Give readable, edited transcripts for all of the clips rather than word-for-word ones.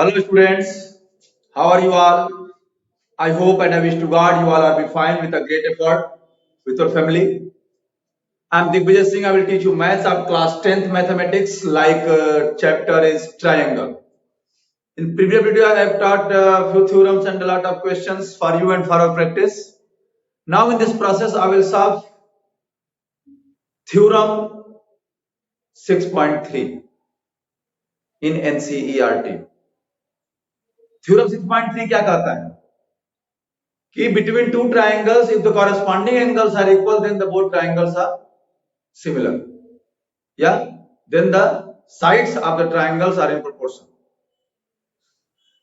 Hello students, how are you all? I hope and I wish to God you all are be fine with a great effort with your family. I am Digvijay Singh. I will teach you maths of class 10th mathematics like chapter is triangle. In previous video I have taught few theorems and a lot of questions for you and for our practice. Now in this process I will solve theorem 6.3 in NCERT. Theorem 6.3 क्या कहता है कि between two triangles if the corresponding angles are equal then the both triangles are similar. Yeah, then the sides of the triangles are in proportion.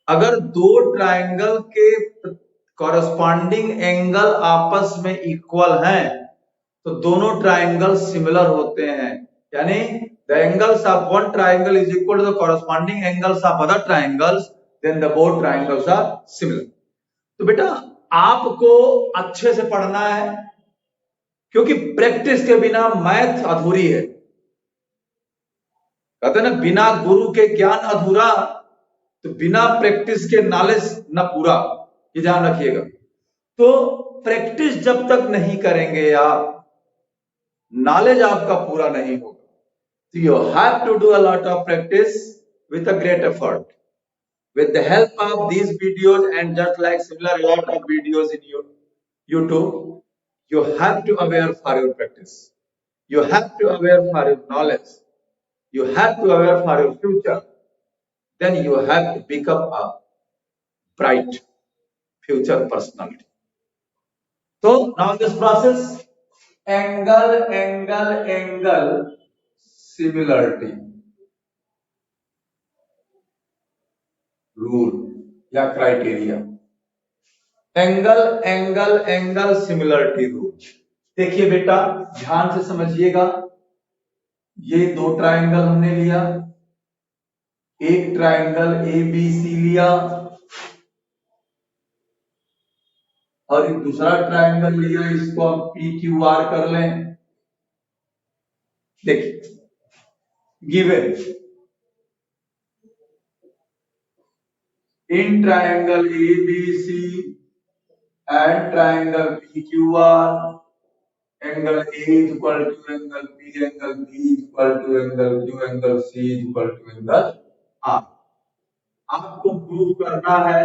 अगर दो triangle के corresponding angle आपस में equal हैं तो दोनों ट्रायंगल सिमिलर होते हैं, यानी the angles of one triangle is equal to the corresponding angles of other triangles, then the both triangles are similar. तो बेटा आपको अच्छे से पढ़ना है क्योंकि प्रैक्टिस के बिना मैथ अधूरी है। कहते हैं ना, बिना गुरु के ज्ञान अधूरा, तो बिना प्रैक्टिस के नॉलेज न पूरा, ये ध्यान रखिएगा। तो प्रैक्टिस जब तक नहीं करेंगे आप, नॉलेज आपका पूरा नहीं होगा। तो you have to do a lot of practice with a great effort with the help of these videos and just like similar lot of videos in YouTube. You have to aware for your practice, you have to aware for your knowledge, you have to aware for your future, then you have to become a bright future personality. So now in this process, angle similarity rule या criteria, angle similarity rule. देखिए बेटा ध्यान से समझिएगा, ये दो triangle हमने लिया, एक ट्रायंगल ABC लिया और एक दूसरा ट्रायंगल लिया, इसको हम PQR कर लें। देखिए given in triangle ABC and triangle PQR, angle A is equal to angle B, angle B is equal to angle Q, angle C is equal to angle R. आपको प्रूव करना है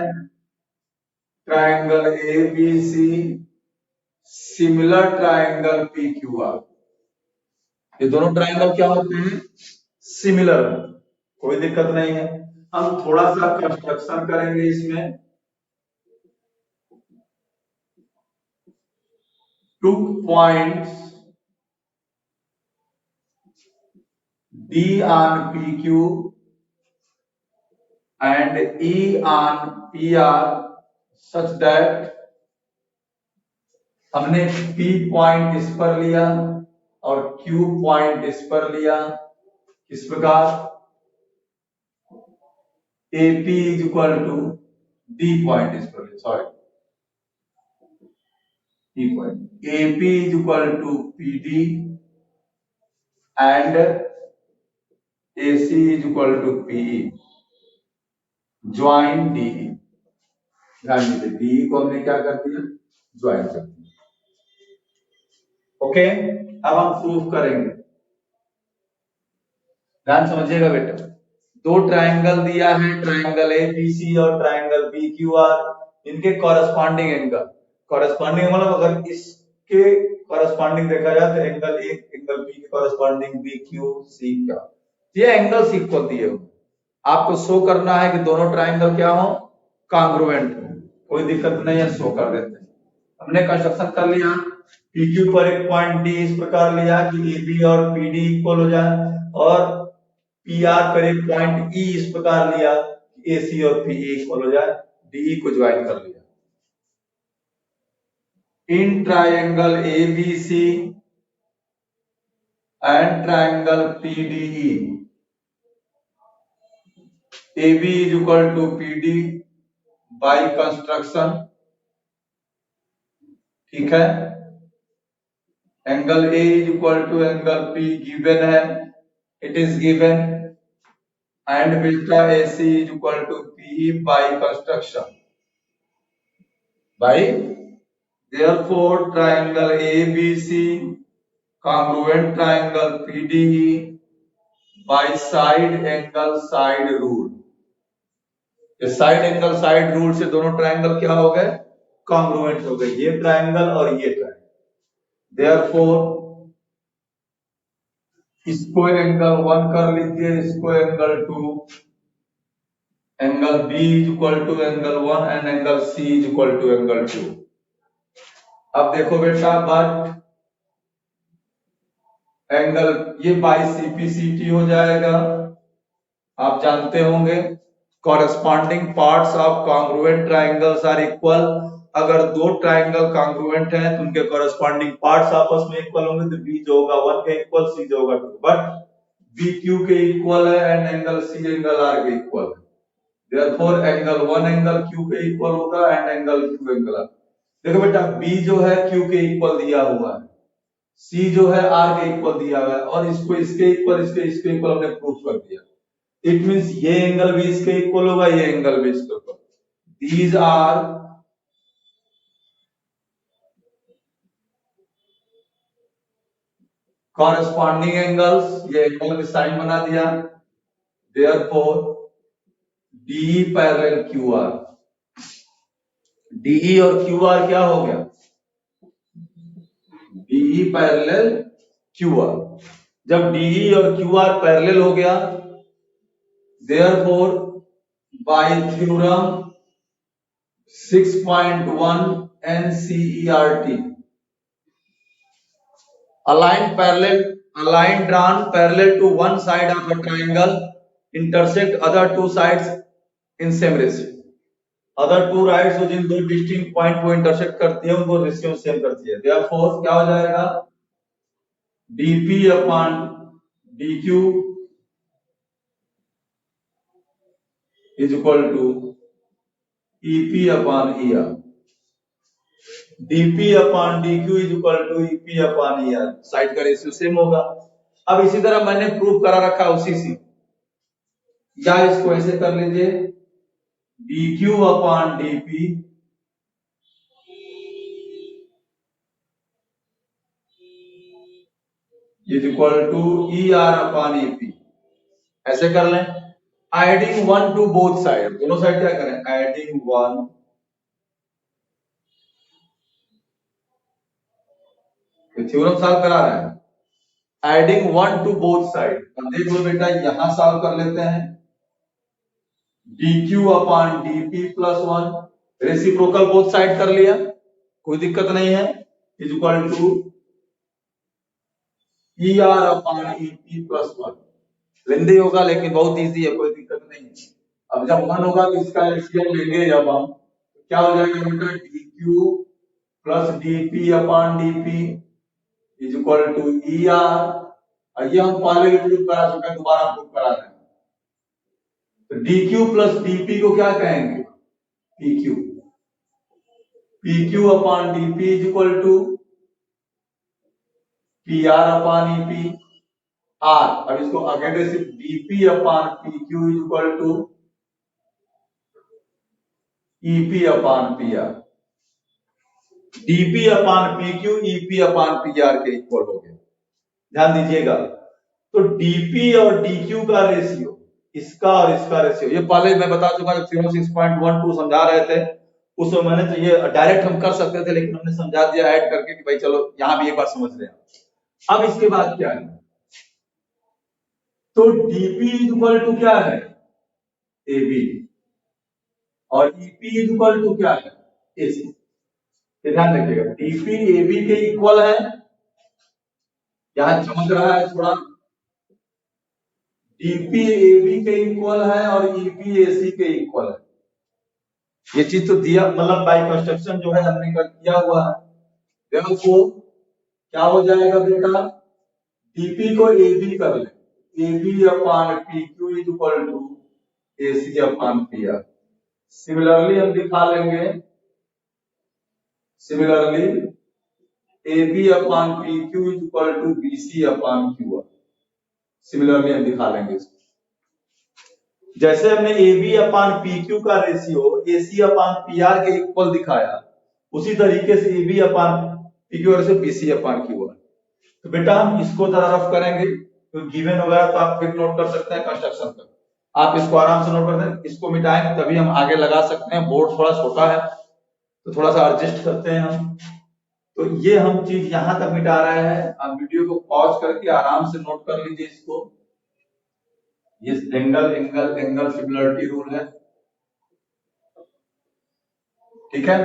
triangle ABC similar triangle PQR। ये दोनों triangle क्या होते हैं? Similar. कोई दिक्कत नहीं है, हम थोड़ा सा कंस्ट्रक्शन करेंगे इसमें। took points D on PQ and E on PR such that हमने P पॉइंट इस पर लिया और Q पॉइंट इस पर लिया। इस प्रकार AP is equal to D point इस पर, sorry D point, AP is equal to PD and AC is equal to PE, join DE। ध्यान दीजिए DE को हमने क्या कर दिया? ज्वाइन कर दिया। ओके, अब हम प्रूफ करेंगे। ध्यान समझिएगा बेटा, दो ट्रायंगल दिया है, ट्रायंगल ABC और ट्रायंगल PQR, इनके कॉरेस्पॉन्डिंग एंगल, कॉरेस्पॉन्डिंग मतलब अगर इसके कॉरेस्पॉन्डिंग देखा जाए तो एंगल A एंगल B के कॉरेस्पॉन्डिंग BQC का, ये एंगल्स इक्वल दिए हो। आपको शो करना है कि दोनों ट्रायंगल क्या हो? कॉन्ग्रुएंट हो। कोई दिक्कत नहीं है, शो कर देते हैं। हमने कंस्ट्रक्शन कर लिया, PQ पर एक पॉइंट D इस प्रकार लिया कि AB और PD इक्वल हो जाए, और PR पर एक पॉइंट E इस प्रकार लिया कि AC और PE इक्वल हो जाए, DE को ज्वाइन कर लिया। In triangle ABC and triangle PDE, AB is equal to PD by construction, ठीक है। Angle A is equal to angle P given है, it is given. and beta AC is equal to PE by construction. By therefore triangle ABC congruent triangle PDE by side rule. ये side angle side rule से दोनों triangle क्या हो गए? Congruent हो गए, ये ट्रायंगल और ये ट्रायंगल। देयरफॉर इसको एंगल 1 कर लीजिए, इसको angle 2, angle B is equal to angle 1 and angle C is equal to angle 2। अब देखो बेटा, बट एंगल ये बाई CPCT हो जाएगा, आप जानते होंगे corresponding parts of congruent triangles are equal. अगर दो ट्राइंगल कॉन्ग्रुएंट हैं तो उनके कॉरेस्पॉन्डिंग पार्ट्स आपस में इक्वल होंगे, तो B जो होगा 1 के इक्वल, C जो होगा 2। बट BQ के इक्वल है and angle C angle R के इक्वल है, देयरफॉर एंगल 1 एंगल Q के इक्वल होगा and angle Q angle R। देखो बेटा, B जो है Q के इक्वल दिया हुआ है, C जो है R के इक्वल दिया हुआ है, और इसको इसके इक्वल, इसके इक्वल हमने प्रूफ कर दिया। इट मींस ये एंगल भी इसके इक्वल होगा, ये एंगल भी इसके equal. These are corresponding angles, ये एंगल में साइन बना दिया। Therefore DE parallel QR, DE और QR क्या हो गया? DE parallel QR। जब DE और QR पैरेलल हो गया, therefore by theorem 6.1 NCERT, line drawn parallel to one side of a triangle intersect other two sides in same ratio। Other two rights जो जिन दो डिस्टिंक्ट पॉइंट को intersect करती है उनको रेशियो सेम करती है। देयरफॉर क्या हो जाएगा? dp upon dq is equal to ep upon er। dp upon dq is equal to ep upon er, side का रेशियो सेम होगा। अब इसी तरह मैंने प्रूफ करा रखा उसी से, या इसको ऐसे कर लीजिए, dq upon dp is equal to er upon ep, ऐसे कर लें। एडिंग 1 टू बोथ साइड, दोनों साइड क्या करें? एडिंग 1 थ्योरम सॉल्व करा रहे हैं, एडिंग 1 टू बोथ साइड। अब देख लो बेटा, यहां सॉल्व कर लेते हैं, dq upon dp plus 1, reciprocal both side कर लिया, कोई दिक्कत नहीं है, is equal to er upon ep plus 1। लेंदी होगा लेकिन बहुत इजी है, कोई दिक्कत नहीं है। अब जब 1 होगा तो इसका एलसीएम लेंगे जब हम, क्या हो जाएगा बेटा? dq plus dp upon dp is equal to er, और ये हम पहले भी प्रूफ करा चुके हैं, दोबारा प्रूफ करा रहे हैं। तो dq प्लस dp को क्या कहेंगे? pq। pq upon dp is equal to pr upon ep r। अब इसको अगेन सिर्फ dp upon pq is equal to ep upon pr। dp upon pq ep upon pr के इक्वल हो गया, ध्यान दीजिएगा। तो dp और dq का रेशियो, इसका और इसका रेशियो, ये पहले मैं बता चुका, जब थ्योरम 6.12 समझा रहे थे उस समय मैंने, तो ये डायरेक्ट हम कर सकते थे लेकिन हमने समझा दिया ऐड करके कि भाई चलो यहां भी एक बार समझ रहे हैं। अब इसके बाद क्या है? तो dp इज इक्वल टू क्या है? ab, और ep इज इक्वल टू क्या है? ac। ध्यान रखिएगा, dp ab के इक्वल है, यहां चमक रहा है थोड़ा, dp ab के इक्वल है और ep ac के इक्वल है। ये चीज तो दिया, मतलब बाय कंस्ट्रक्शन जो है हमने कर दिया हुआ है। देखो क्या हो जाएगा बेटा, dp को ab कर ले, ab upon pq is equal to ac upon pr। Similarly हम दिखा लेंगे, similarly ab upon pq is equal to bc upon qr। Similarly हम दिखा लेंगे इसको। जैसे हमने A B upon P Q का ratio A C upon P R के इक्वल दिखाया, उसी तरीके से A B upon P Q से B C upon Q R. तो बेटा हम इसको जरा रफ करेंगे, तो गिवन वगैरह तो आप फिर नोट कर सकते हैं कंस्ट्रक्शन का, आप इसको आराम से नोट कर दें। इसको मिटाएंगे तभी हम आगे लगा सकते हैं, बोर्ड थोड़ा छोटा है तो थोड़ा सा एडजस्ट करते हैं हम। तो ये हम चीज यहां तक मिटा रहे हैं, आप वीडियो को पॉज करके आराम से नोट कर लीजिए इसको। ये angle angle angle similarity rule है, ठीक है।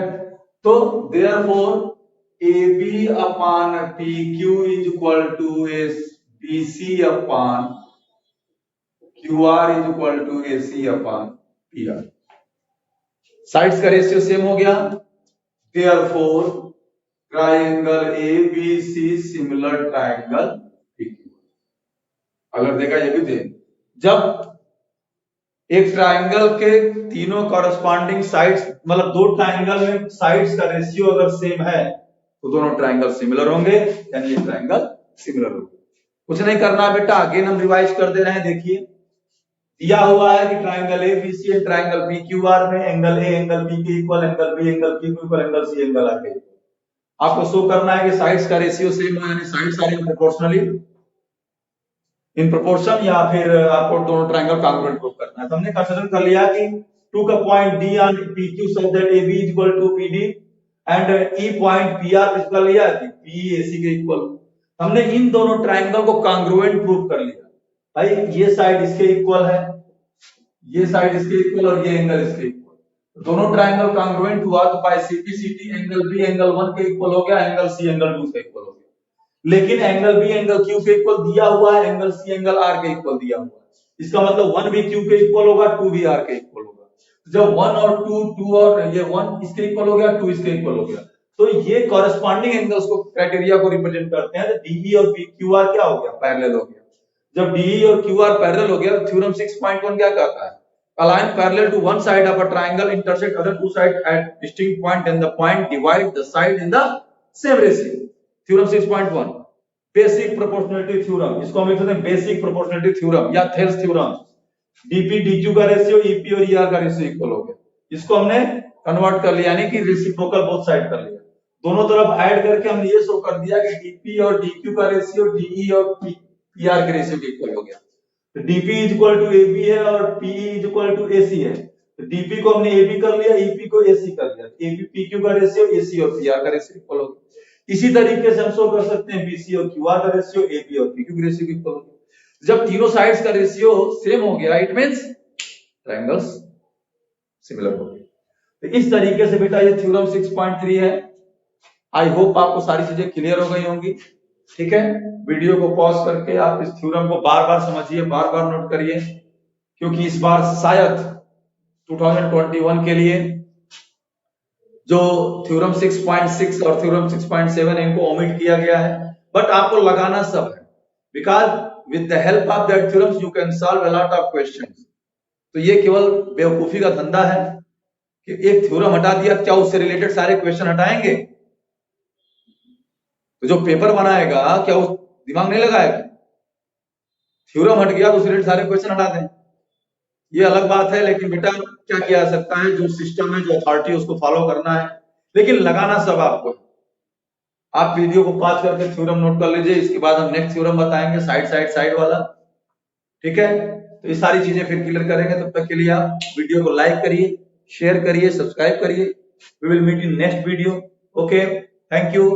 तो therefore A B upon P Q is equal to S B C upon Q R is equal to A C upon P R. Sides का रेशियो सेम हो गया, therefore triangle A B C similar triangle P Q. अगर देखा ये भी थे, जब एक ट्राइंगल के तीनों कॉरस्पॉन्डिंग साइड्स, मतलब दो ट्राइंगल में साइड्स का रेशियो अगर सेम है तो दोनों ट्राइंगल सिमिलर होंगे, यानी ये ट्राइंगल सिमिलर होंगे। कुछ नहीं करना बेटा, अगेन हम रिवाइज कर दे रहे हैं। देखिए दिया हुआ है कि triangle A B C and triangle P Q R में एंगल ए एंगल बी के equal, angle B angle Q के equal, angle C angle R के इक्वल। आपको शो करना है कि साइड्स का रेशियो सेम है, यानी sides are proportionally in proportion, या फिर आपको दोनों ट्राइंगल कॉन्ग्रुएंट प्रूव करना है। तो हमने कंसीडर कर लिया कि टू का point D on P Q such that A B is equal to P D and E point P R equal लिया कि पी ए सी के इक्वल। हमने इन दोनों ट्राइंगल को कॉन्ग्रुएंट प्रूव कर लिया। भाई ये साइड इसके इक्वल है, ये साइड इसके इक्वल और ये एंगल इसके इक्वल, दोनों ट्राइंगल कॉन्ग्रुएंट हुआ तो by simplicity angle B angle 1 के इक्वल हो गया, एंगल सी एंगल 2 के इक्वल हो गया। लेकिन एंगल बी एंगल क्यू के इक्वल दिया हुआ है, एंगल सी एंगल आर के इक्वल दिया हुआ है। इसका मतलब 1 भी क्यू के इक्वल होगा, 2 भी आर के इक्वल होगा। जब 1 और 2 और ये 1 इसके इक्वल हो गया, 2 इसके इक्वल हो गया, तो ये कॉरेस्पॉन्डिंग एंगल्स को क्राइटेरिया को रिप्रेजेंट करते हैं। तो डीई और क्यू आर क्या हो गया, पैरेलल हो गया। जब डीई और क्यू आर पैरेलल हो गया, थ्योरम 6.1 क्या कहता है, align parallel to one side of a triangle intersect other two sides at distinct point and the point divide the side in the same ratio। Theorem 6.1 basic proportionality theorem, इसको हम कहते हैं basic proportionality theorem या Thales theorem. DP DQ का ratio EP और ER का ratio equal हो गया, इसको हमने कन्वर्ट कर लिया, यानी कि रेसिप्रोकल बोथ साइड कर लिया। दोनों तरफ ऐड करके हमने ये शो कर दिया कि डीपी और डीक्यू का रेशियो डीई और पीआर के रेशियो के इक्वल हो गया। तो DP is equal to AB है और PE is equal to AC है। तो डीपी को हमने एबी कर लिया, ईपी को एसी कर लिया, एबी पीक्यू का रेशियो एसी और पीआर का रेशियो इक्वल हो गया। इसी तरीके से हम शो कर सकते हैं बीसी और क्यूआर का रेशियो एबी और पीक्यू के रेशियो इक्वल हो गया। जब तीनों साइड्स का रेशियो सेम हो गया, इट मींस ट्रायंगल्स सिमिलर हो गए। तो इस तरीके से बेटा ये थ्योरम 6.3 है। आई होप आपको सारी चीजें क्लियर हो गई होंगी, ठीक है। वीडियो को पॉज करके आप इस थ्योरम को बार बार समझिए, बार बार नोट करिए, क्योंकि इस बार शायद 2021 के लिए जो थ्योरम 6.6 और थ्योरम 6.7 इनको ओमिट किया गया है, बट आपको लगाना सब है, because with the help of that theorems you can solve a lot of questions. तो ये केवल बेवकूफी का धंधा है कि एक थ्योरम हटा दिया, क्या उससे रिलेटेड सारे क्वेश्चन हटाएंगे? तो जो पेपर बनाएगा क्या उस दिमाग नहीं लगाएगा? थ्योरम हट गया तो उससे रिलेटेड सारे क्वेश्चन हटा दें, ये अलग बात है। लेकिन बेटा क्या किया जा सकता है, जो सिस्टम है, जो अथॉरिटी है, उसको फॉलो करना है, लेकिन लगाना सब आपको। आप वीडियो को पॉज करके थ्योरम नोट कर लीजिए, इसके बाद हम नेक्स्ट थ्योरम बताएंगे साइड वाला, ठीक है। तो ये सारी चीजें फिर क्लियर करेंगे। तब तक के लिए आप वीडियो को लाइक करिए, शेयर करिए, सब्सक्राइब करिए। We will meet in next video. Okay, thank you.